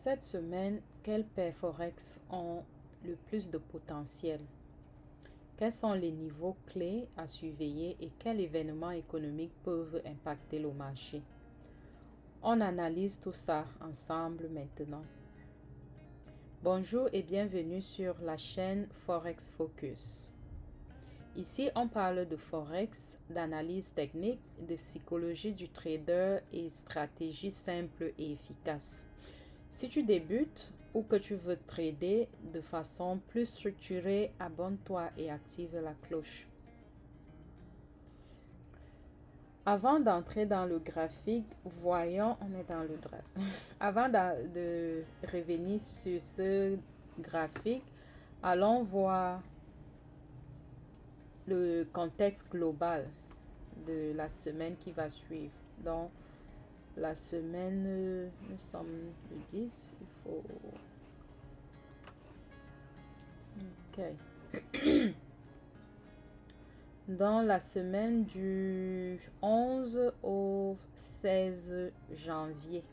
Cette semaine, quels paires Forex ont le plus de potentiel? Quels sont les niveaux clés à surveiller et quels événements économiques peuvent impacter le marché? On analyse tout ça ensemble maintenant. Bonjour et bienvenue sur la chaîne Forex Focus. Ici, on parle de Forex, d'analyse technique, de psychologie du trader et stratégie simple et efficace. Si tu débutes ou que tu veux trader de façon plus structurée, abonne-toi et active la cloche. Avant d'entrer dans le graphique, voyons, on est dans le graphique. Avant de revenir sur ce graphique, allons voir le contexte global de la semaine qui va suivre. Donc, la semaine, nous sommes le 10, il faut... Ok. Dans la semaine du 11 au 16 janvier,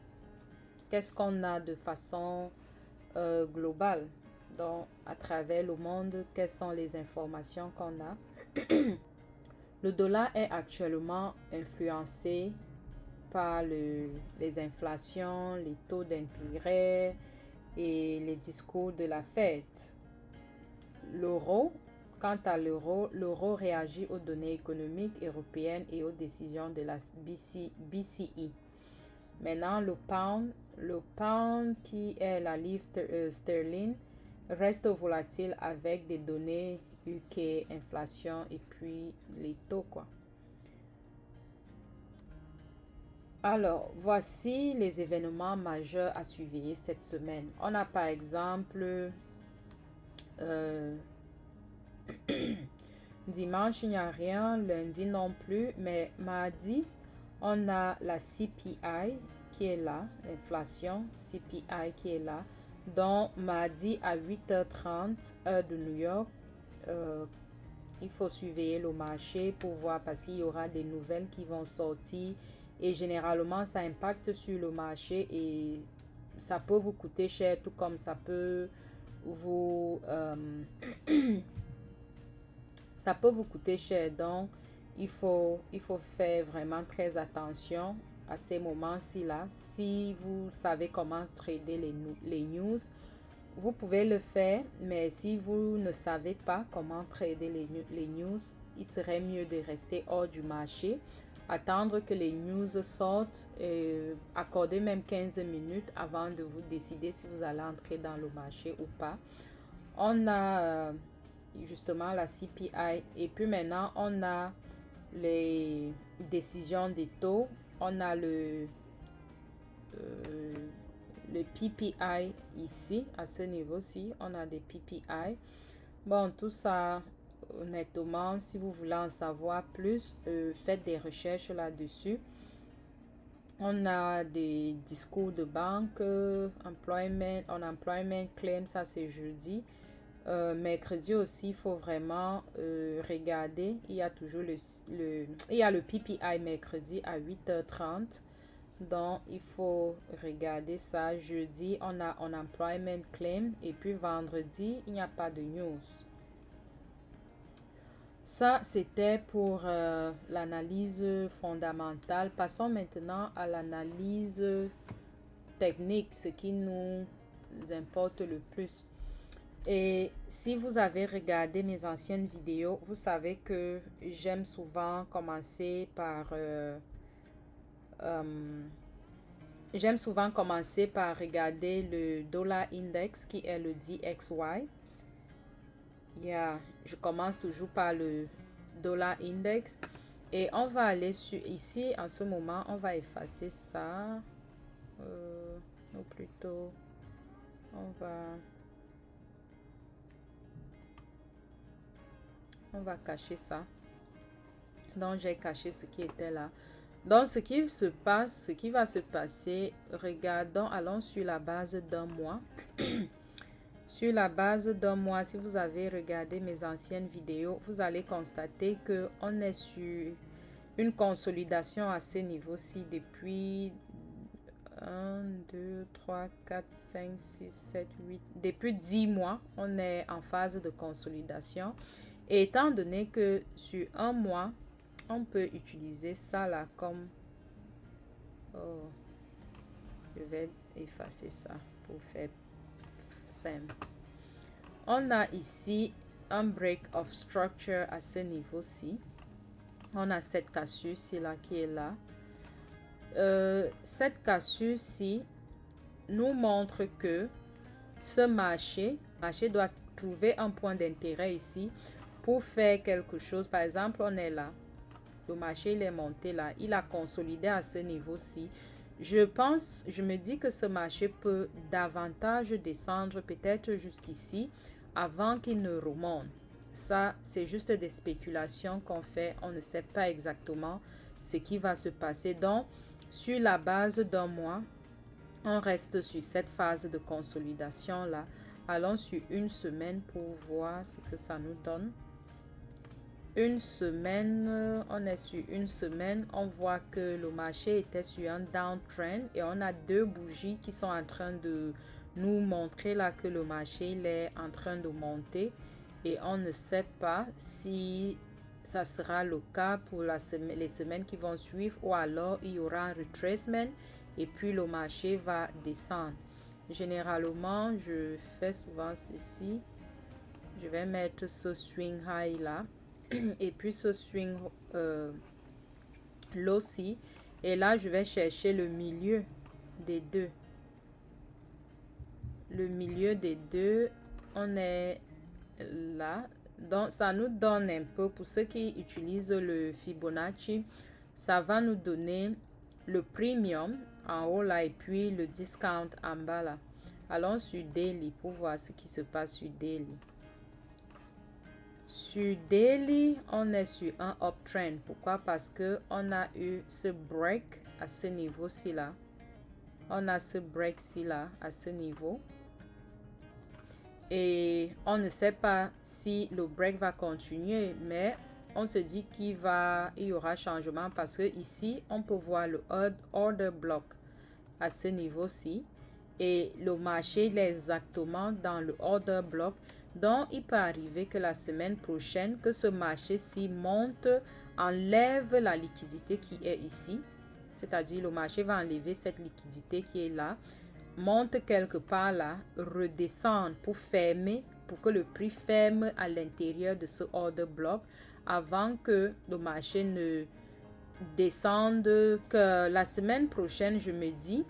qu'est-ce qu'on a de façon globale? Donc, à travers le monde, quelles sont les informations qu'on a? Le dollar est actuellement influencé par les inflations, les taux d'intérêt et les discours de la Fed. L'euro, quant à l'euro réagit aux données économiques européennes et aux décisions de la BCE. Maintenant, le pound qui est la livre sterling reste volatile avec des données UK, inflation et puis les taux quoi. Alors, voici les événements majeurs à surveiller cette semaine. On a par exemple dimanche, il n'y a rien, lundi non plus, mais mardi, on a la CPI qui est là, l'inflation CPI qui est là. Donc, mardi à 8h30, heure de New York, il faut surveiller le marché pour voir parce qu'il y aura des nouvelles qui vont sortir et généralement, ça impacte sur le marché et ça peut vous coûter cher, tout comme ça peut vous... ça peut vous coûter cher, donc il faut faire vraiment très attention à ces moments-ci là. Si vous savez comment trader les news, vous pouvez le faire, mais si vous ne savez pas comment trader les news, il serait mieux de rester hors du marché, attendre que les news sortent et accorder même 15 minutes avant de vous décider si vous allez entrer dans le marché ou pas. On a justement la CPI et puis maintenant on a les décisions des taux, on a le PPI ici à ce niveau-ci, on a des PPI. Bon, tout ça honnêtement, si vous voulez en savoir plus, faites des recherches là-dessus. On a des discours de banque, unemployment claim, ça c'est jeudi. Mercredi aussi, il faut vraiment regarder. Il y a toujours il y a le PPI mercredi à 8h30. Donc, il faut regarder ça. Jeudi, on a unemployment claim. Et puis vendredi, il n'y a pas de news. Ça, c'était pour l'analyse fondamentale. Passons maintenant à l'analyse technique, ce qui nous importe le plus. Et si vous avez regardé mes anciennes vidéos, vous savez que j'aime souvent commencer par regarder le dollar index qui est le DXY. Je commence toujours par le dollar index et on va aller sur ici en ce moment, on va effacer ça ou plutôt on va cacher ça. Donc j'ai caché ce qui était là. Donc ce qui va se passer, regardons, allons sur la base d'un mois. Sur la base d'un mois, si vous avez regardé mes anciennes vidéos, vous allez constater que on est sur une consolidation à ce niveau-ci depuis 1, 2, 3, 4, 5, 6, 7, 8. Depuis 10 mois, on est en phase de consolidation. Et étant donné que sur un mois, on peut utiliser ça là comme... Oh, je vais effacer ça pour faire simple. On a ici un break of structure à ce niveau-ci. On a cette cassure-ci là qui est là. Cette cassure-ci nous montre que ce marché doit trouver un point d'intérêt ici pour faire quelque chose. Par exemple, on est là. Le marché il est monté là. Il a consolidé à ce niveau-ci. Je me dis que ce marché peut davantage descendre peut-être jusqu'ici avant qu'il ne remonte. Ça, c'est juste des spéculations qu'on fait. On ne sait pas exactement ce qui va se passer. Donc, sur la base d'un mois, on reste sur cette phase de consolidation là. Allons sur une semaine pour voir ce que ça nous donne. Une semaine, on est sur une semaine, on voit que le marché était sur un downtrend et on a deux bougies qui sont en train de nous montrer là que le marché il est en train de monter et on ne sait pas si ça sera le cas pour les semaines qui vont suivre ou alors il y aura un retracement et puis le marché va descendre. Généralement, je fais souvent ceci. Je vais mettre ce swing high là. Et puis ce swing low aussi. Et là, je vais chercher le milieu des deux. Le milieu des deux, on est là. Donc, ça nous donne un peu, pour ceux qui utilisent le Fibonacci, ça va nous donner le premium en haut là et puis le discount en bas là. Allons sur Daily pour voir ce qui se passe sur Daily. Sur Daily, on est sur un uptrend. Pourquoi? Parce que on a eu ce break à ce niveau-ci là. On a ce break-ci là à ce niveau. Et on ne sait pas si le break va continuer, mais on se dit qu'il y aura changement parce que ici, on peut voir le order block à ce niveau-ci. Et le marché il est exactement dans le order block. Donc, il peut arriver que la semaine prochaine, que ce marché-ci monte, enlève la liquidité qui est ici. C'est-à-dire, le marché va enlever cette liquidité qui est là, monte quelque part là, redescende pour fermer, pour que le prix ferme à l'intérieur de ce order block avant que le marché ne descende. Que la semaine prochaine, je me dis,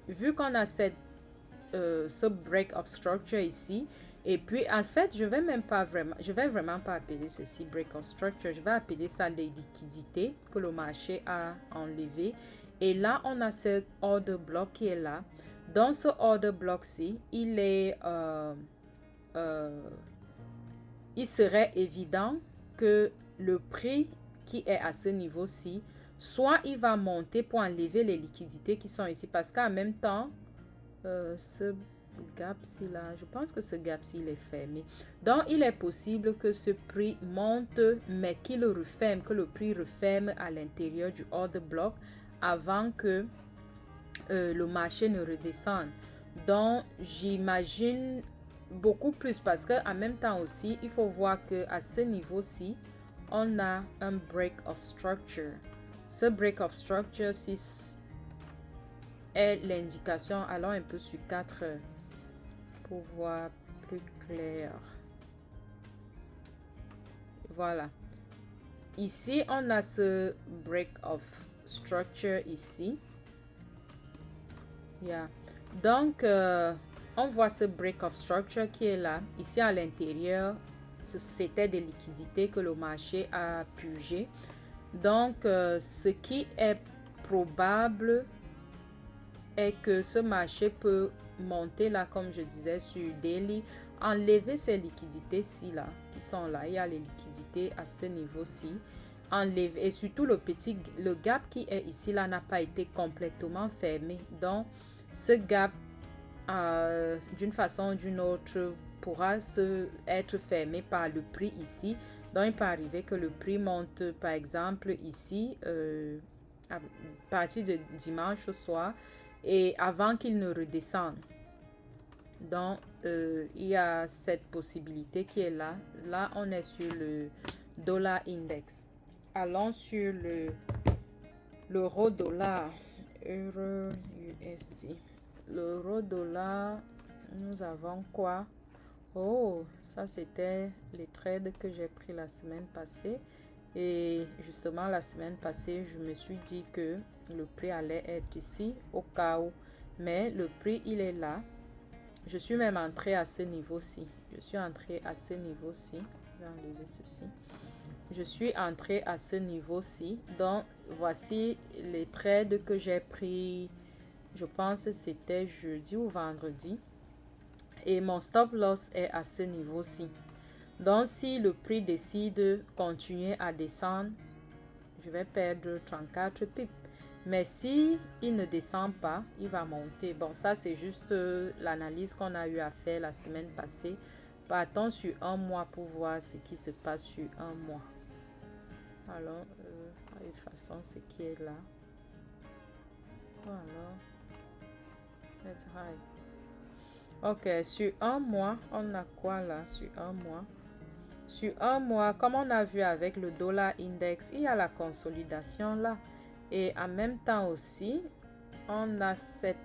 vu qu'on a ce break of structure ici, et puis en fait je vais vraiment pas appeler ceci break of structure, je vais appeler ça les liquidités que le marché a enlevé. Et là on a ce order block qui est là. Dans ce order block-ci, il serait évident que le prix qui est à ce niveau-ci, soit il va monter pour enlever les liquidités qui sont ici, parce qu'en même temps, ce gap-ci là, je pense que ce gap-ci il est fermé. Donc, il est possible que ce prix monte, mais qu'il referme, que le prix referme à l'intérieur du order block avant que le marché ne redescende. Donc, j'imagine beaucoup plus parce que en même temps aussi, il faut voir que à ce niveau-ci, on a un break of structure. Ce break of structure est l'indication. Allons un peu sur 4 heures pour voir plus clair. Voilà. Ici, on a ce break of structure ici. Yeah. Donc, on voit ce break of structure qui est là. Ici, à l'intérieur, c'était des liquidités que le marché a purgé. Donc, ce qui est probable est que ce marché peut monter là, comme je disais, sur Daily, enlever ces liquidités-ci là, qui sont là. Il y a les liquidités à ce niveau-ci. Enlever, et surtout le gap qui est ici là n'a pas été complètement fermé. Donc, ce gap, d'une façon ou d'une autre, pourra être fermé par le prix ici. Donc, il peut arriver que le prix monte, par exemple, ici, à partir de dimanche au soir. et avant qu'il ne redescende. Donc, il y a cette possibilité qui est là. Là, on est sur le dollar index. Allons sur l'euro-dollar. Euro USD. L'euro-dollar, nous avons quoi? Oh, ça c'était les trades que j'ai pris la semaine passée. Et justement, la semaine passée, je me suis dit que le prix allait être ici au cas où. Mais le prix, il est là. Je suis même entrée à ce niveau-ci. Je suis entrée à ce niveau-ci. Je vais enlever ceci. Je suis entrée à ce niveau-ci. Donc, voici les trades que j'ai pris. Je pense que c'était jeudi ou vendredi. Et mon stop loss est à ce niveau-ci. Donc, si le prix décide de continuer à descendre, je vais perdre 34 pips. Mais si il ne descend pas, il va monter. Bon, ça, c'est juste l'analyse qu'on a eu à faire la semaine passée. Partons sur un mois pour voir ce qui se passe sur un mois. Alors, de toute façon, ce qui est là. Voilà. Let's hide. Ok, sur un mois, on a quoi là sur un mois? Sur un mois, comme on a vu avec le dollar index, il y a la consolidation là. Et en même temps aussi, on a cette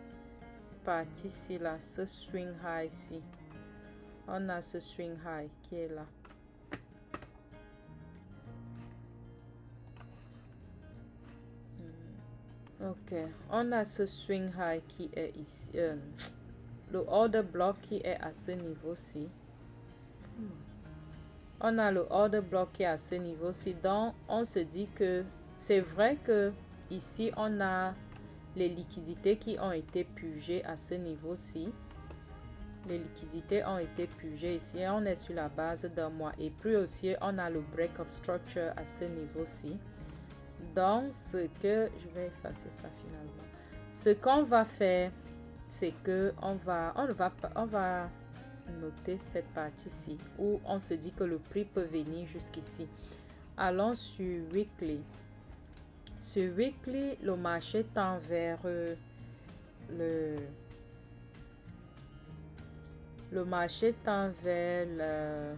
partie-ci là, ce swing high ici. On a ce swing high qui est là. Ok, on a ce swing high qui est ici. Le order block qui est à ce niveau-ci. On a le order block qui est à ce niveau-ci. Donc, on se dit que c'est vrai que ici, on a les liquidités qui ont été purgées à ce niveau-ci. Les liquidités ont été purgées ici. On est sur la base d'un mois. Et puis aussi, on a le break of structure à ce niveau-ci. Donc, ce que... Je vais effacer ça finalement. Ce qu'on va faire, c'est que on va noter cette partie-ci où on se dit que le prix peut venir jusqu'ici. Allons sur weekly. Sur weekly, le marché tend vers le marché tend vers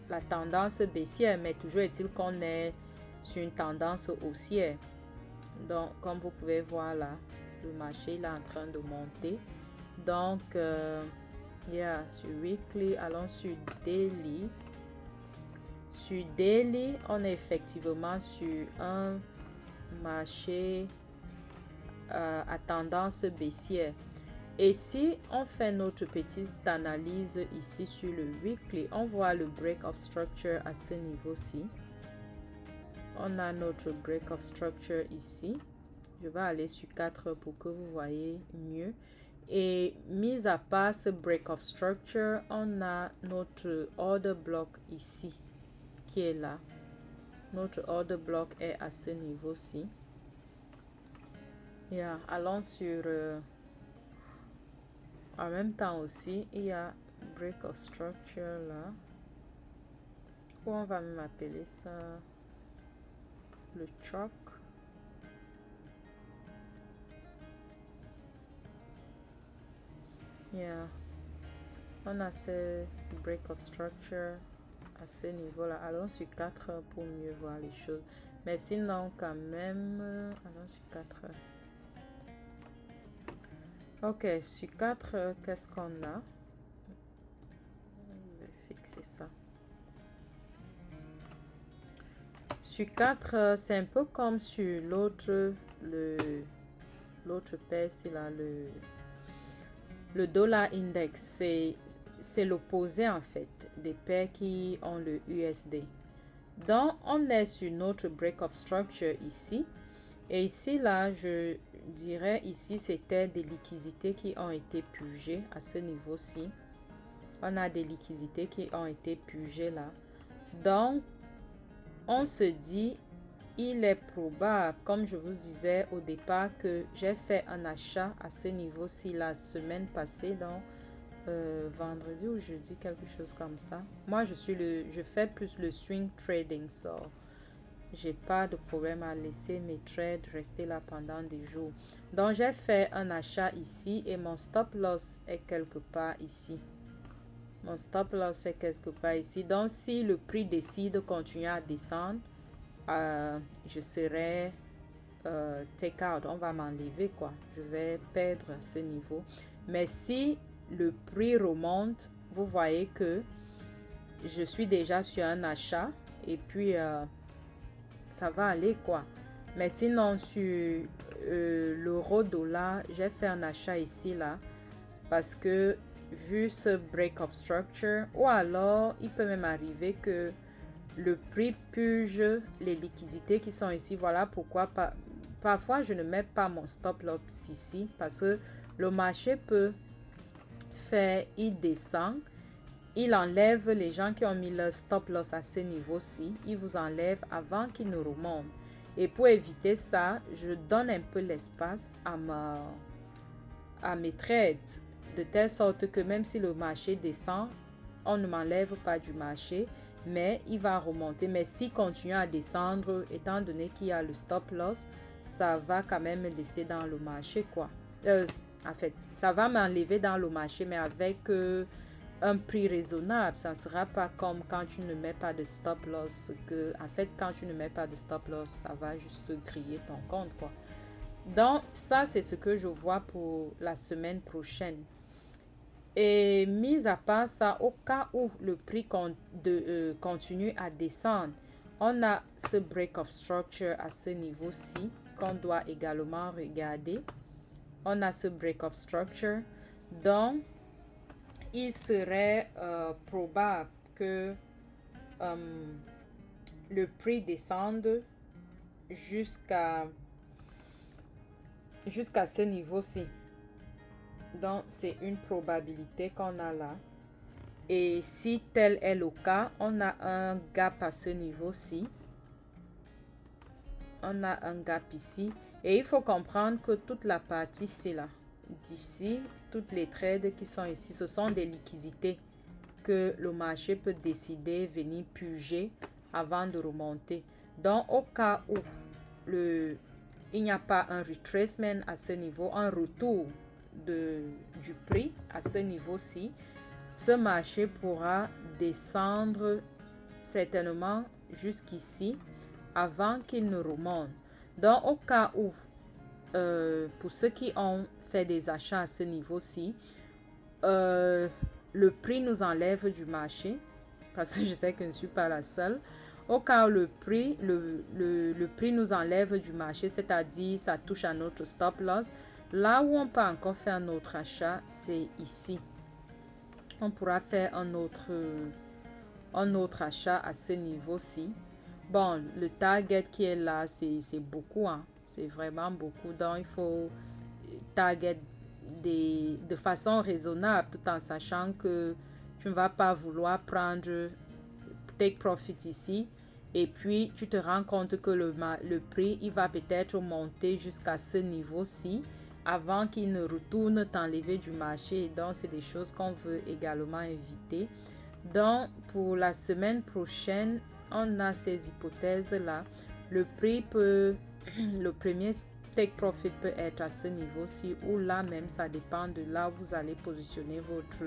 la tendance baissière, mais toujours est-il qu'on est sur une tendance haussière. Donc, comme vous pouvez voir là, le marché il est en train de monter. Donc, sur weekly, allons sur daily. Sur daily, on est effectivement sur un marché à tendance baissière. Et si on fait notre petite analyse ici sur le weekly, on voit le break of structure à ce niveau-ci. On a notre break of structure ici. Je vais aller sur 4 pour que vous voyez mieux. Et mis à part ce break of structure, on a notre order block ici qui est là. Notre order block est à ce niveau-ci. Allons sur... en même temps aussi, il y a break of structure là. Ou on va même appeler ça le choc. On a ce break of structure à ce niveau là. Allons sur 4 pour mieux voir les choses. Mais sinon, quand même, allons sur 4. Ok, sur 4, qu'est-ce qu'on a? Je vais fixer ça. Sur 4, c'est un peu comme sur l'autre, l'autre paire, c'est là, le dollar index. C'est l'opposé en fait des paires qui ont le USD. Donc, on est sur notre break of structure ici. Et ici, là, je dirais ici, c'était des liquidités qui ont été purgées à ce niveau-ci. On a des liquidités qui ont été purgées là. Donc, on se dit, il est probable, comme je vous disais au départ, que j'ai fait un achat à ce niveau-ci la semaine passée, donc vendredi ou jeudi, quelque chose comme ça. Moi, je fais plus le swing trading, so J'ai pas de problème à laisser mes trades rester là pendant des jours. Donc, j'ai fait un achat ici et mon stop loss est quelque part ici. Mon stop loss est quelque part ici. Donc, si le prix décide de continuer à descendre, je serai take out. On va m'enlever quoi. Je vais perdre ce niveau. Mais si le prix remonte, vous voyez que je suis déjà sur un achat et puis ça va aller quoi. Mais sinon sur l'euro dollar, j'ai fait un achat ici là parce que vu ce break of structure, ou alors il peut même arriver que le prix purge les liquidités qui sont ici. Voilà pourquoi parfois je ne mets pas mon stop loss ici parce que le marché peut faire, il descend, il enlève les gens qui ont mis leur stop loss à ce niveau-ci, il vous enlève avant qu'il ne remonte. Et pour éviter ça, je donne un peu l'espace à mes trades, de telle sorte que même si le marché descend, on ne m'enlève pas du marché, mais il va remonter. Mais s'il continue à descendre, étant donné qu'il y a le stop loss, ça va quand même me laisser dans le marché quoi. En fait, ça va m'enlever dans le marché, mais avec un prix raisonnable. Ça ne sera pas comme quand tu ne mets pas de stop loss. En fait, quand tu ne mets pas de stop loss, ça va juste griller ton compte quoi. Donc, ça, c'est ce que je vois pour la semaine prochaine. Et mis à part ça, au cas où le prix continue à descendre, on a ce break of structure à ce niveau-ci qu'on doit également regarder. On a ce break of structure. Donc, il serait probable que le prix descende jusqu'à ce niveau-ci. Donc, c'est une probabilité qu'on a là. Et si tel est le cas, on a un gap à ce niveau-ci. On a un gap ici. Et il faut comprendre que toute la partie ici, là, d'ici, toutes les trades qui sont ici, ce sont des liquidités que le marché peut décider venir purger avant de remonter. Donc, au cas où il n'y a pas un retracement à ce niveau, un retour du prix à ce niveau-ci, ce marché pourra descendre certainement jusqu'ici avant qu'il ne remonte. Donc, au cas où, pour ceux qui ont fait des achats à ce niveau-ci, le prix nous enlève du marché, parce que je sais que je ne suis pas la seule. Au cas où le prix nous enlève du marché, c'est-à-dire ça touche à notre stop loss, là où on peut encore faire un autre achat, c'est ici. On pourra faire un autre achat à ce niveau-ci. Bon, le target qui est là, c'est beaucoup, hein. C'est vraiment beaucoup. Donc, il faut target de façon raisonnable, tout en sachant que tu ne vas pas vouloir prendre take profit ici. Et puis, tu te rends compte que le prix, il va peut-être monter jusqu'à ce niveau-ci avant qu'il ne retourne t'enlever du marché. Donc, c'est des choses qu'on veut également éviter. Donc, pour la semaine prochaine, on a ces hypothèses-là. Le premier take profit peut être à ce niveau-ci ou là même, ça dépend de là où vous allez positionner votre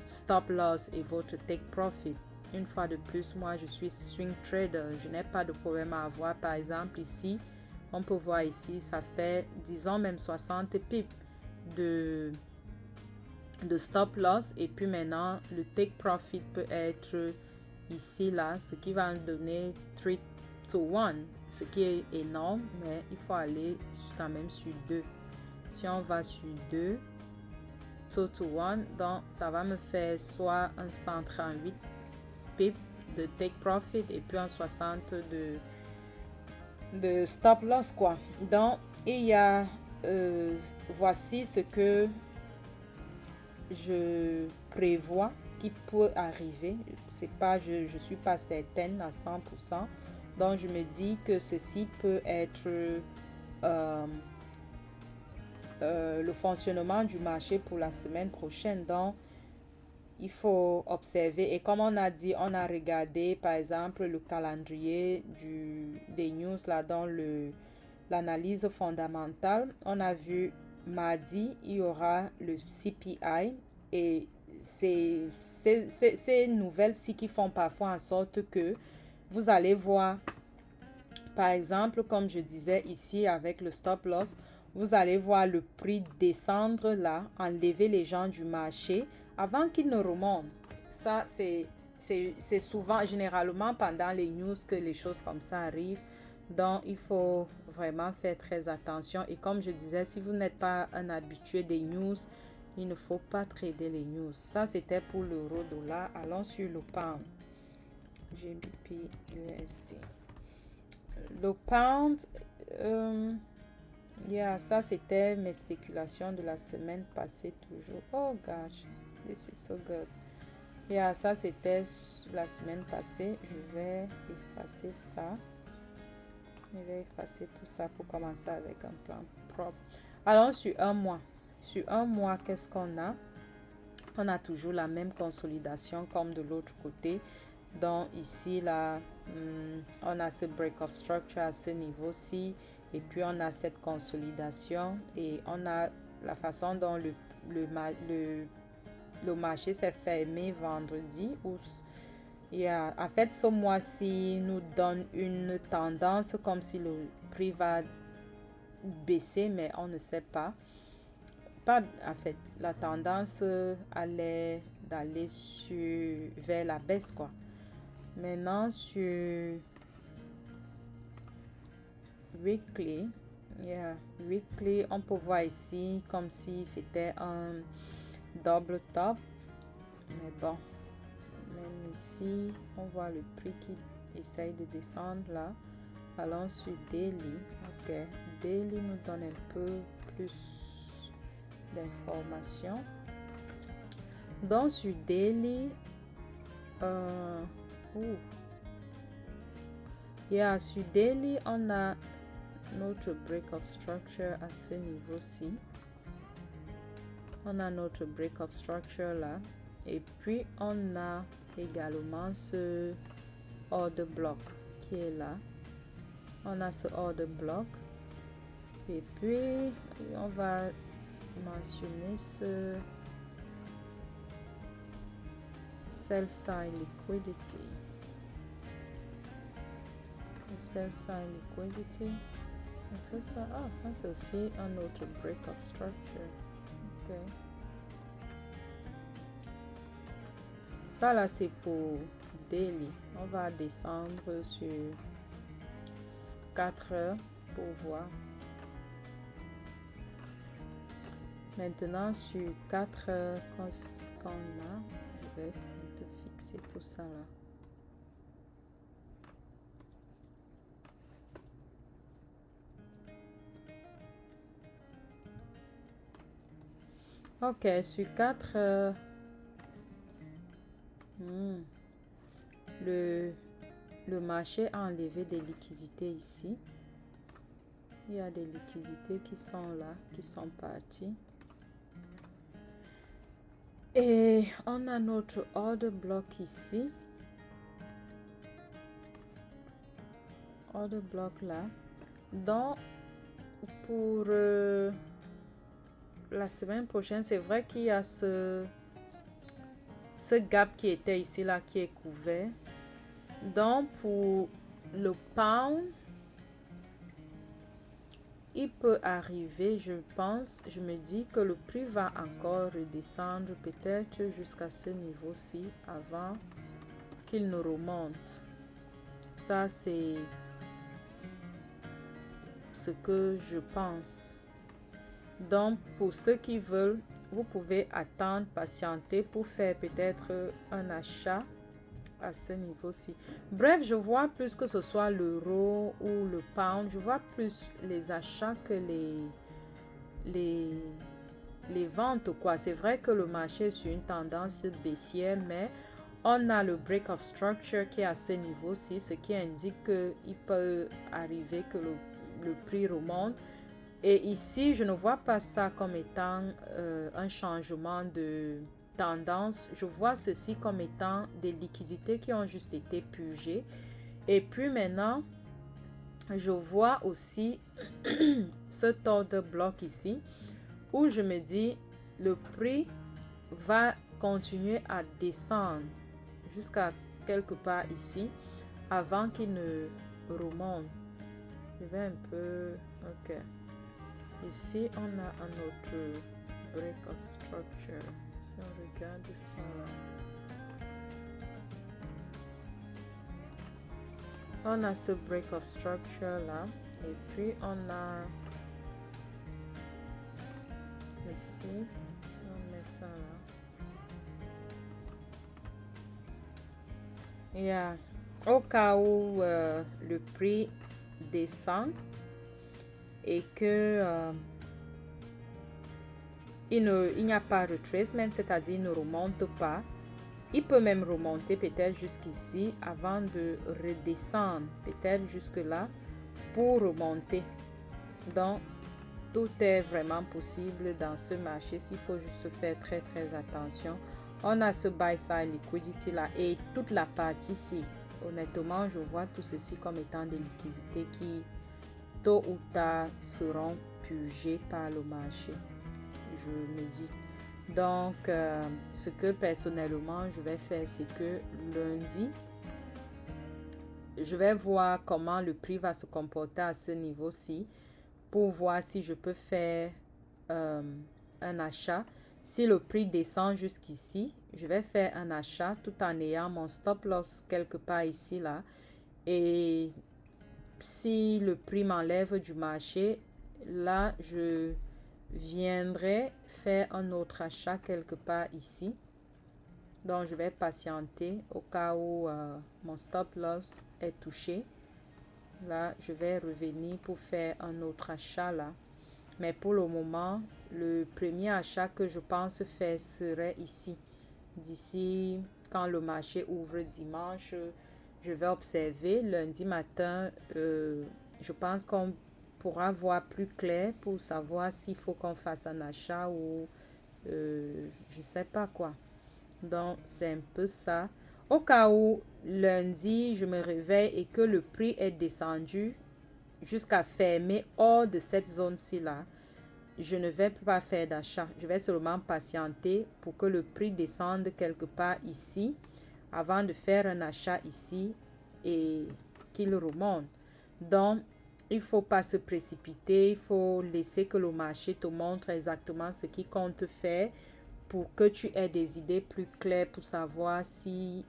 stop loss et votre take profit. Une fois de plus, moi, je suis swing trader. Je n'ai pas de problème à avoir. Par exemple, ici, on peut voir ici, ça fait, disons, même 60 pips de stop loss. Et puis maintenant, le take profit peut être ici, là, ce qui va nous donner 3 to 1. Ce qui est énorme, mais il faut aller quand même sur 2. Si on va sur 2, 2 to 1, donc ça va me faire soit un 138 pips de take profit et puis un 60 de stop loss quoi. Donc il y a voici ce que je prévois qui peut arriver. C'est pas, je suis pas certaine à 100%. Donc je me dis que ceci peut être le fonctionnement du marché pour la semaine prochaine. Donc il faut observer. Et comme on a dit, on a regardé par exemple le calendrier des news là dans l'analyse fondamentale. On a vu mardi, il y aura le CPI et c'est ces nouvelles-ci qui font parfois en sorte que vous allez voir, par exemple, comme je disais ici avec le stop loss, vous allez voir le prix descendre là, enlever les gens du marché avant qu'ils ne remontent. Ça, c'est souvent, généralement pendant les news que les choses comme ça arrivent. Donc, il faut vraiment faire très attention. Et comme je disais, si vous n'êtes pas un habitué des news, il ne faut pas trader les news. Ça, c'était pour l'euro-dollar. Allons sur le pound. GBP USD. Le pound, ça c'était mes spéculations de la semaine passée toujours. Oh gosh, this is so good. Ça c'était la semaine passée. Je vais effacer ça. Je vais effacer tout ça pour commencer avec un plan propre. Allons sur un mois. Sur un mois, qu'est-ce qu'on a? On a toujours la même consolidation comme de l'autre côté. Donc ici, là, on a ce break of structure à ce niveau-ci. Et puis, on a cette consolidation. Et on a la façon dont le marché s'est fermé vendredi. En fait, ce mois-ci nous donne une tendance comme si le prix va baisser, mais on ne sait pas. En fait, la tendance allait d'aller vers la baisse, quoi. Maintenant, sur weekly, on peut voir ici comme si c'était un double top. Mais bon, même ici, on voit le prix qui essaye de descendre là. Allons sur daily. Ok, daily nous donne un peu plus d'informations. Donc, sur daily, sur daily, on a notre break of structure à ce niveau-ci. On a notre break of structure là. Et puis, on a également ce order block qui est là. On a ce order block. Et puis, on va mentionner ce sell side liquidity. Sell side liquidity. Ça c'est aussi un autre break of structure. Ok. Ça là c'est pour daily. On va descendre sur 4 heures pour voir. Maintenant sur 4 heures qu'on a, je vais un peu fixer tout ça là. Ok, sur 4 heures, le marché a enlevé des liquidités ici. Il y a des liquidités qui sont là, qui sont parties. Et on a notre order block ici. Order block là. Donc, pour la semaine prochaine, c'est vrai qu'il y a ce gap qui était ici là qui est couvert. Donc pour le pound, il peut arriver, je pense, je me dis que le prix va encore redescendre peut-être jusqu'à ce niveau-ci avant qu'il ne remonte. Ça c'est ce que je pense. Donc, pour ceux qui veulent, vous pouvez attendre, patienter pour faire peut-être un achat à ce niveau-ci. Bref, je vois plus que ce soit l'euro ou le pound, je vois plus les achats que les ventes, quoi. C'est vrai que le marché est sur une tendance baissière, mais on a le break of structure qui est à ce niveau-ci, ce qui indique qu'il peut arriver que le prix remonte. Et ici, je ne vois pas ça comme étant un changement de tendance, je vois ceci comme étant des liquidités qui ont juste été purgées. Et puis maintenant, je vois aussi ce order block ici où je me dis le prix va continuer à descendre jusqu'à quelque part ici avant qu'il ne remonte. Je vais un peu... Ok. Ici, on a un autre break of structure. Si on regarde ça là. On a ce break of structure là. Et puis, on a ceci. Si on met ça là. Yeah. Au cas où le prix descend et que il n'y a pas retracement, c'est-à-dire il ne remonte pas. Il peut même remonter peut-être jusqu'ici avant de redescendre, peut-être jusque là pour remonter. Donc, tout est vraiment possible dans ce marché s'il faut juste faire très attention. On a ce buy side liquidity là et toute la partie ici. Honnêtement, je vois tout ceci comme étant des liquidités qui, tôt ou tard, seront purgées par le marché. Je me dis. Donc, ce que personnellement, je vais faire, c'est que lundi, je vais voir comment le prix va se comporter à ce niveau-ci pour voir si je peux faire un achat. Si le prix descend jusqu'ici, je vais faire un achat tout en ayant mon stop loss quelque part ici, là. Et si le prix m'enlève du marché, là, je viendrai faire un autre achat quelque part ici. Donc, je vais patienter au cas où mon stop loss est touché. Là, je vais revenir pour faire un autre achat là. Mais pour le moment, le premier achat que je pense faire serait ici. D'ici, quand le marché ouvre dimanche, je vais observer. Lundi matin, je pense qu'on pourra voir plus clair pour savoir s'il faut qu'on fasse un achat ou je ne sais pas quoi. Donc, c'est un peu ça. Au cas où lundi, je me réveille et que le prix est descendu jusqu'à fermer hors de cette zone-ci là, je ne vais pas faire d'achat. Je vais seulement patienter pour que le prix descende quelque part ici avant de faire un achat ici et qu'il remonte. Donc, il ne faut pas se précipiter. Il faut laisser que le marché te montre exactement ce qu'il compte faire pour que tu aies des idées plus claires pour savoir si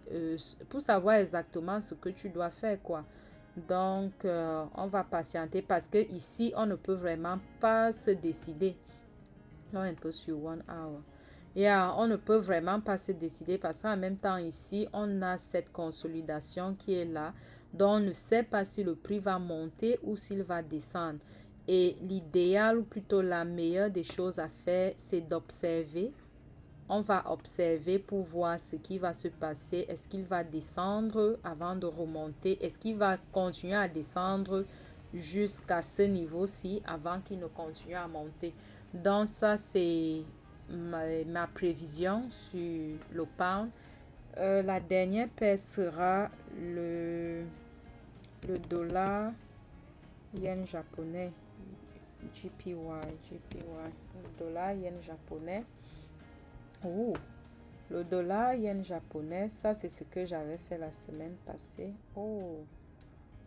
pour savoir exactement ce que tu dois faire quoi. Donc, on va patienter parce que ici, on ne peut vraiment pas se décider. Là, un peu sur 1 hour. Yeah, on ne peut vraiment pas se décider parce qu'en même temps, ici, on a cette consolidation qui est là. Donc, on ne sait pas si le prix va monter ou s'il va descendre. Et l'idéal, ou plutôt la meilleure des choses à faire, c'est d'observer. On va observer pour voir ce qui va se passer. Est-ce qu'il va descendre avant de remonter? Est-ce qu'il va continuer à descendre jusqu'à ce niveau-ci avant qu'il ne continue à monter? Donc ça, c'est ma prévision sur le pound. La dernière paire sera le dollar yen japonais. JPY. Le dollar yen japonais. Oh, le dollar yen japonais, ça c'est ce que j'avais fait la semaine passée. Oh,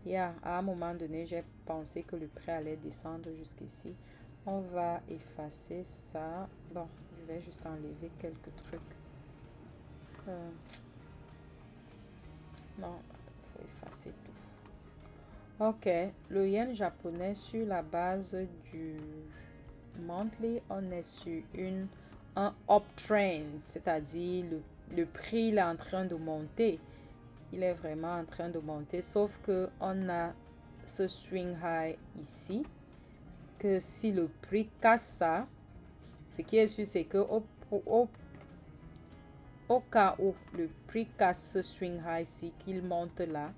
yeah, à un moment donné, j'ai pensé que le prix allait descendre jusqu'ici. On va effacer ça. Bon, je vais juste enlever quelques trucs. Non, il faut effacer tout. Ok, le yen japonais sur la base du monthly, on est sur un uptrend, c'est-à-dire le prix il est en train de monter. Il est vraiment en train de monter, sauf que on a ce swing high ici, que si le prix casse ça, ce qui est sûr, c'est que au cas où le prix casse ce swing high ici, qu'il monte là,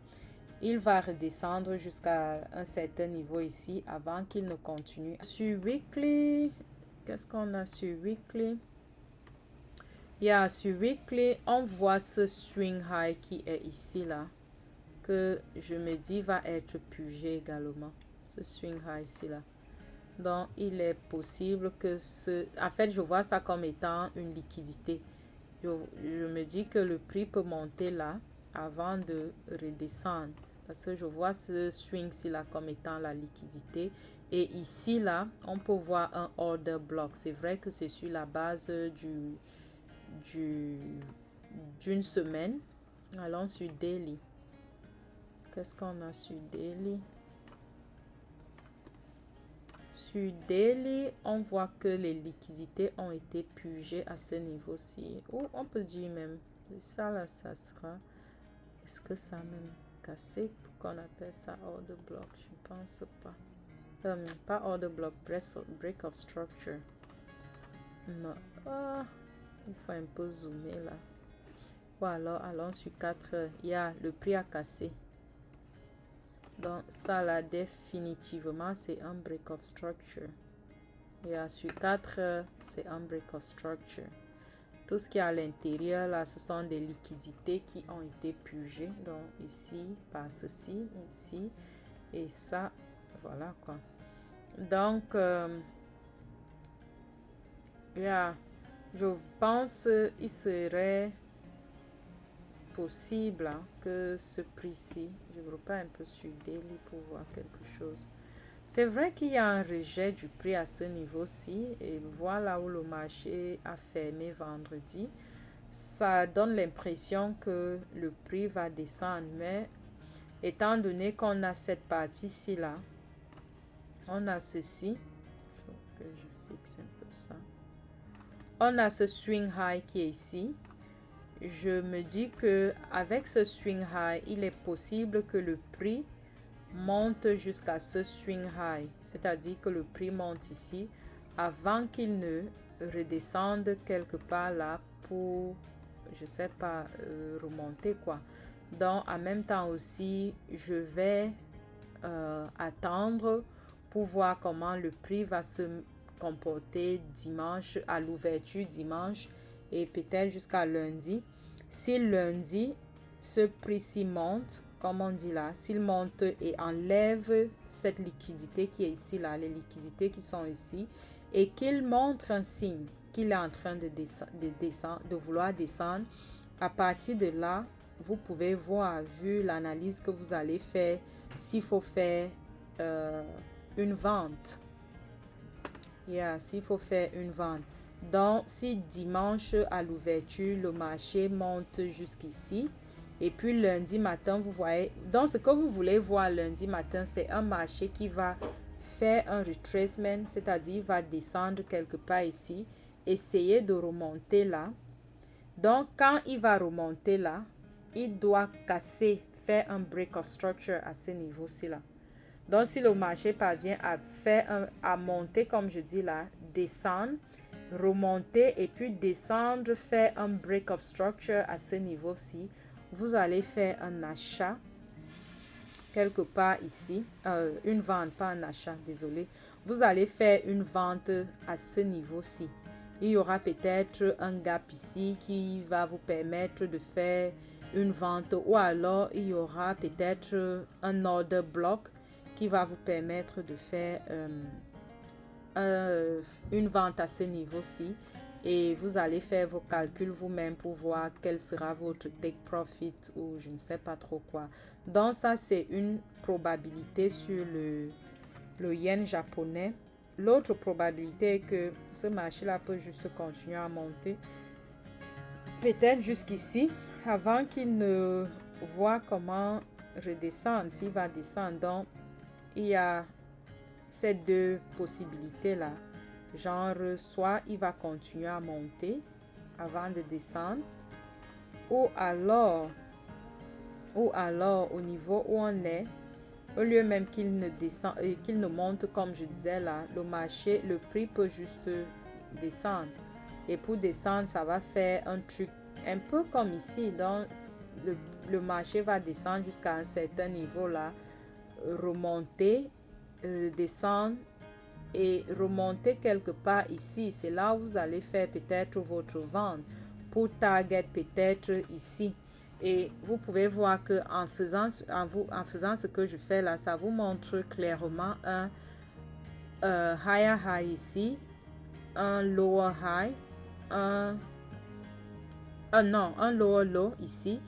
il va redescendre jusqu'à un certain niveau ici avant qu'il ne continue. Sur weekly, qu'est-ce qu'on a sur weekly? Yeah, sur weekly, on voit ce swing high qui est ici là, que je me dis va être pugé également. Ce swing high ici là. Donc, il est possible que ce... En fait, je vois ça comme étant une liquidité. Je me dis que le prix peut monter là avant de redescendre. Parce que je vois ce swing-ci là comme étant la liquidité. Et ici là, on peut voir un order block. C'est vrai que c'est sur la base d'une semaine. Allons sur daily. Qu'est-ce qu'on a sur daily? Sur daily, on voit que les liquidités ont été purgées à ce niveau-ci. Ou on peut dire même, ça là, ça sera... Est-ce que ça a même cassé pour qu'on appelle ça order block? Je ne pense pas. Pas order block, break of structure. Non. Oh, il faut un peu zoomer là. Ou alors, allons sur 4 heures. Le prix a cassé. Donc, ça là, définitivement, c'est un break of structure. Sur 4 heures, c'est un break of structure. Tout ce qui est à l'intérieur, là, ce sont des liquidités qui ont été purgées. Donc, ici, par ceci, ici, et ça, voilà quoi. Donc, je pense qu'il serait possible que ce prix-ci, je reprends un peu sur daily pour voir quelque chose. C'est vrai qu'il y a un rejet du prix à ce niveau-ci et voilà où le marché a fermé vendredi. Ça donne l'impression que le prix va descendre, mais étant donné qu'on a cette partie-ci là, on a ceci, il faut que je fixe un peu ça. On a ce swing high qui est ici. Je me dis que avec ce swing high, il est possible que le prix monte jusqu'à ce swing high, c'est-à-dire que le prix monte ici avant qu'il ne redescende quelque part là pour, je sais pas, remonter quoi. Donc en même temps aussi, je vais attendre pour voir comment le prix va se comporter dimanche à l'ouverture dimanche et peut-être jusqu'à lundi. Si lundi, ce prix-ci monte, comme on dit là, s'il monte et enlève cette liquidité qui est ici, là, les liquidités qui sont ici, et qu'il montre un signe qu'il est en train de descendre, de vouloir descendre, à partir de là, vous pouvez voir, vu l'analyse que vous allez faire, s'il faut faire une vente. S'il faut faire une vente. Donc, si dimanche à l'ouverture, le marché monte jusqu'ici, et puis lundi matin, vous voyez, donc ce que vous voulez voir lundi matin, c'est un marché qui va faire un retracement, c'est-à-dire va descendre quelque part ici, essayer de remonter là. Donc, quand il va remonter là, il doit casser, faire un break of structure à ce niveau-ci là. Donc, si le marché parvient à monter, comme je dis là, descendre, remonter et puis descendre, faire un break of structure à ce niveau-ci, vous allez faire un achat quelque part ici, une vente, pas un achat, désolé. Vous allez faire une vente à ce niveau-ci. Il y aura peut-être un gap ici qui va vous permettre de faire une vente ou alors il y aura peut-être un order block qui va vous permettre de faire une vente à ce niveau-ci et vous allez faire vos calculs vous-même pour voir quel sera votre take profit ou je ne sais pas trop quoi. Donc ça c'est une probabilité sur le yen japonais. L'autre probabilité est que ce marché-là peut juste continuer à monter peut-être jusqu'ici avant qu'il ne voit comment redescendre, s'il va descendre. Donc il y a ces deux possibilités-là. Genre, soit il va continuer à monter avant de descendre, ou alors au niveau où on est, au lieu même qu'il ne descend, qu'il ne monte comme je disais là, le marché, le prix peut juste descendre. Et pour descendre, ça va faire un truc un peu comme ici. Donc, le marché va descendre jusqu'à un certain niveau là, remonter, descendre et remonter quelque part ici. C'est là où vous allez faire peut-être votre vente pour target peut-être ici. Et vous pouvez voir que en faisant ce que je fais là, ça vous montre clairement un higher high ici, un lower high, un lower low ici,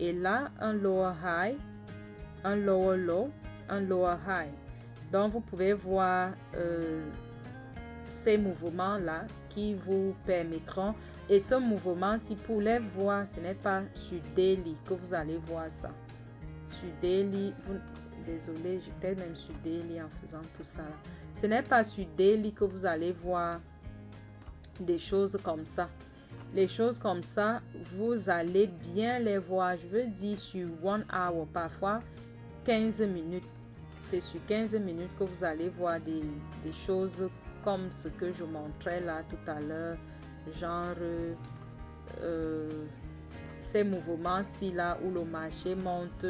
et là un lower high, un lower low, un lower high. Donc vous pouvez voir ces mouvements là qui vous permettront, et ce mouvement, si pour les voir, ce n'est pas sur daily que vous allez voir ça. Sur daily, désolé, j'étais même sur daily en faisant tout ça là. Ce n'est pas sur daily que vous allez voir des choses comme ça. Les choses comme ça, vous allez bien les voir. Je veux dire sur 1 hour, parfois 15 minutes. C'est sur 15 minutes que vous allez voir des choses comme ce que je montrais là tout à l'heure. Genre ces mouvements-ci là où le marché monte,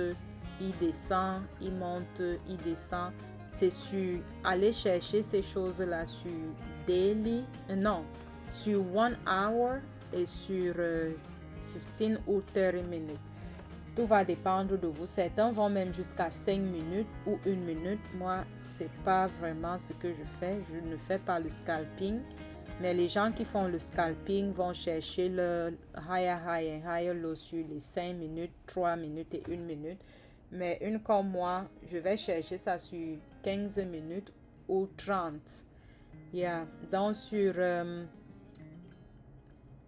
il descend, il monte, il descend. C'est sur aller chercher ces choses-là sur daily, non, sur 1 hour et sur 15 ou 30 minutes. Tout va dépendre de vous. Certains vont même jusqu'à 5 minutes ou 1 minute. Moi, c'est pas vraiment ce que je fais. Je ne fais pas le scalping. Mais les gens qui font le scalping vont chercher le higher high et higher low sur les 5 minutes, 3 minutes et 1 minute. Mais une comme moi, je vais chercher ça sur 15 minutes ou 30. Yeah. Donc sur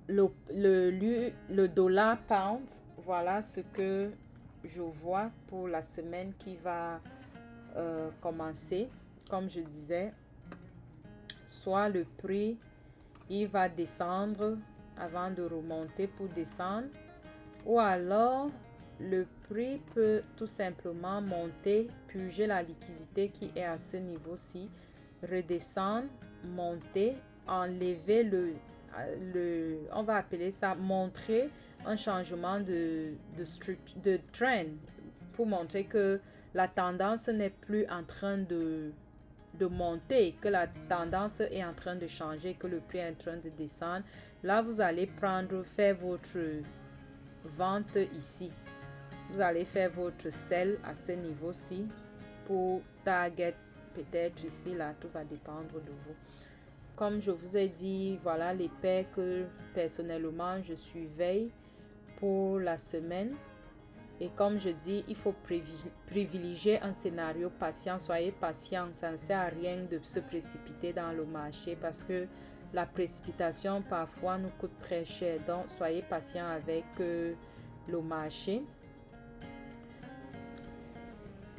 le dollar pound, voilà ce que je vois pour la semaine qui va commencer. Comme je disais, soit le prix il va descendre avant de remonter pour descendre, ou alors le prix peut tout simplement monter, purger la liquidité qui est à ce niveau-ci, redescendre, monter, enlever on va appeler ça, montrer un changement de trend pour montrer que la tendance n'est plus en train de monter, que la tendance est en train de changer, que le prix est en train de descendre. Là, vous allez faire votre vente ici. Vous allez faire votre sell à ce niveau-ci pour target peut-être ici, là, tout va dépendre de vous. Comme je vous ai dit, voilà les paires que personnellement je surveille pour la semaine. Et comme je dis, il faut privilégier un scénario patient. Soyez patient, ça ne sert à rien de se précipiter dans le marché parce que la précipitation parfois nous coûte très cher. Donc, soyez patient avec le marché.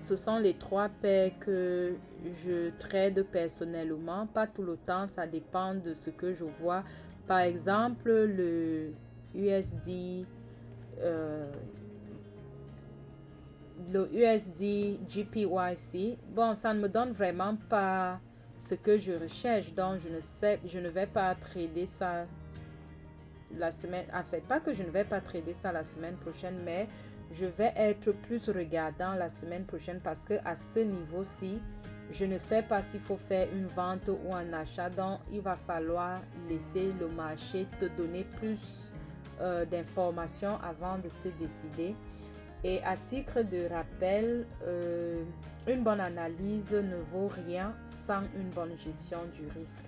Ce sont les 3 paires que je trade personnellement. Pas tout le temps, ça dépend de ce que je vois. Par exemple, le USD... le USD GPYC, bon, ça ne me donne vraiment pas ce que je recherche, donc je ne vais pas trader ça la semaine, en fait, pas que je ne vais pas trader ça la semaine prochaine, mais je vais être plus regardant la semaine prochaine parce que à ce niveau-ci, je ne sais pas s'il faut faire une vente ou un achat, donc il va falloir laisser le marché te donner plus d'informations avant de te décider. Et à titre de rappel, une bonne analyse ne vaut rien sans une bonne gestion du risque.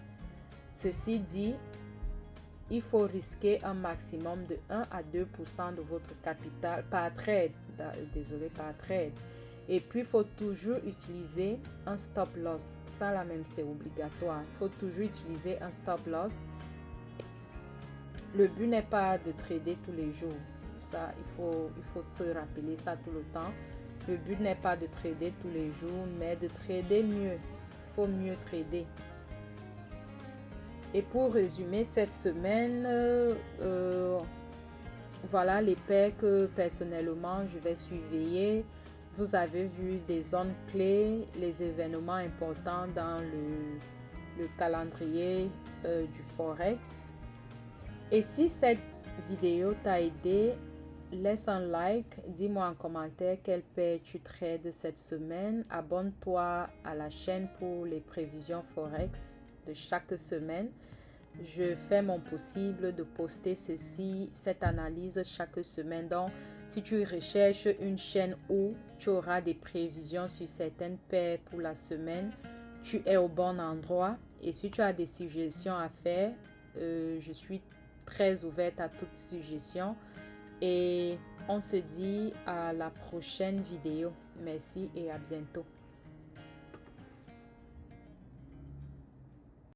Ceci dit, il faut risquer un maximum de 1 à 2% de votre capital par trade. Par trade. Et puis, il faut toujours utiliser un stop loss. Ça, là même, c'est obligatoire. Il faut toujours utiliser un stop loss. Le but n'est pas de trader tous les jours. Ça, il faut se rappeler ça tout le temps. Le but n'est pas de trader tous les jours, mais de trader mieux. Il faut mieux trader. Et pour résumer cette semaine, voilà les paires que personnellement je vais surveiller. Vous avez vu des zones clés, les événements importants dans le calendrier du Forex. Et si cette vidéo t'a aidé, laisse un like, dis-moi en commentaire quelle paire tu trades cette semaine. Abonne-toi à la chaîne pour les prévisions Forex de chaque semaine. je fais mon possible de poster cette analyse chaque semaine. Donc, si tu recherches une chaîne où tu auras des prévisions sur certaines paires pour la semaine, tu es au bon endroit. Et si tu as des suggestions à faire, je suis très ouverte à toutes suggestions. Et on se dit à la prochaine vidéo. Merci et à bientôt.